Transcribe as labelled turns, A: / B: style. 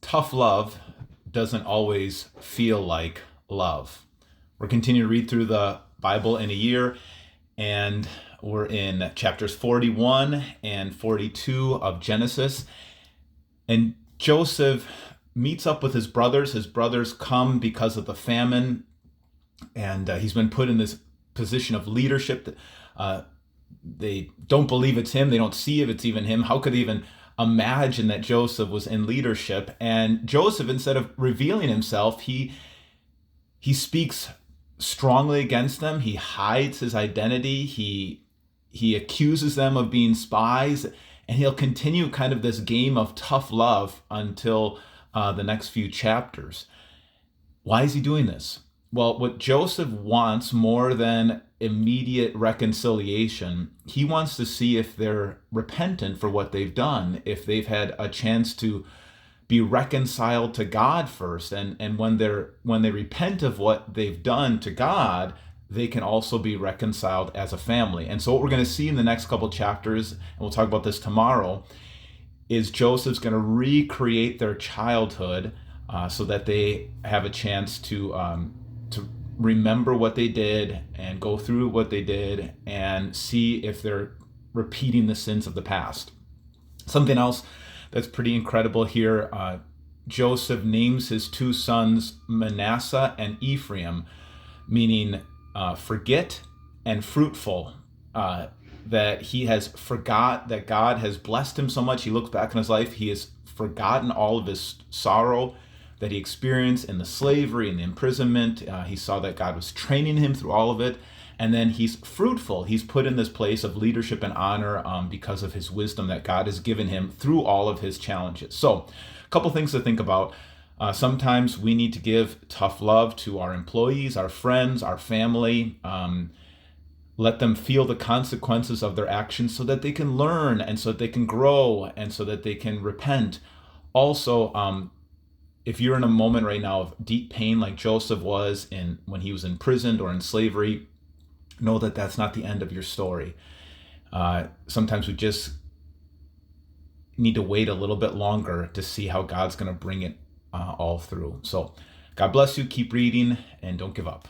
A: tough love doesn't always feel like love. We're continuing to read through the Bible in a year, and we're in chapters 41 and 42 of Genesis. And Joseph meets up with his brothers. His brothers come because of the famine, and he's been put in this position of leadership. They don't believe it's him. They don't see if it's even him. How could they even imagine that Joseph was in leadership? And Joseph, instead of revealing himself, he speaks strongly against them. He hides his identity. He accuses them of being spies, and he'll continue kind of this game of tough love until the next few chapters. Why is he doing this? Well, what Joseph wants more than immediate reconciliation, he wants to see if they're repentant for what they've done, if they've had a chance to be reconciled to God first, and when they repent of what they've done to God, they can also be reconciled as a family. And so what we're going to see in the next couple chapters, and we'll talk about this tomorrow, is Joseph's going to recreate their childhood so that they have a chance to remember what they did and go through what they did and see if they're repeating the sins of the past. Something else that's pretty incredible here, Joseph names his two sons Manasseh and Ephraim, meaning forget and fruitful, that he has forgot that God has blessed him so much. He looks back in his life, he has forgotten all of his sorrow that he experienced in the slavery and the imprisonment. He saw that God was training him through all of it. And then he's fruitful. He's put in this place of leadership and honor because of his wisdom that God has given him through all of his challenges. So a couple things to think about. Sometimes we need to give tough love to our employees, our friends, our family. Let them feel the consequences of their actions so that they can learn and so that they can grow and so that they can repent. Also, if you're in a moment right now of deep pain like Joseph was when he was imprisoned or in slavery, know that that's not the end of your story. Sometimes we just need to wait a little bit longer to see how God's going to bring it all through. So God bless you. Keep reading and don't give up.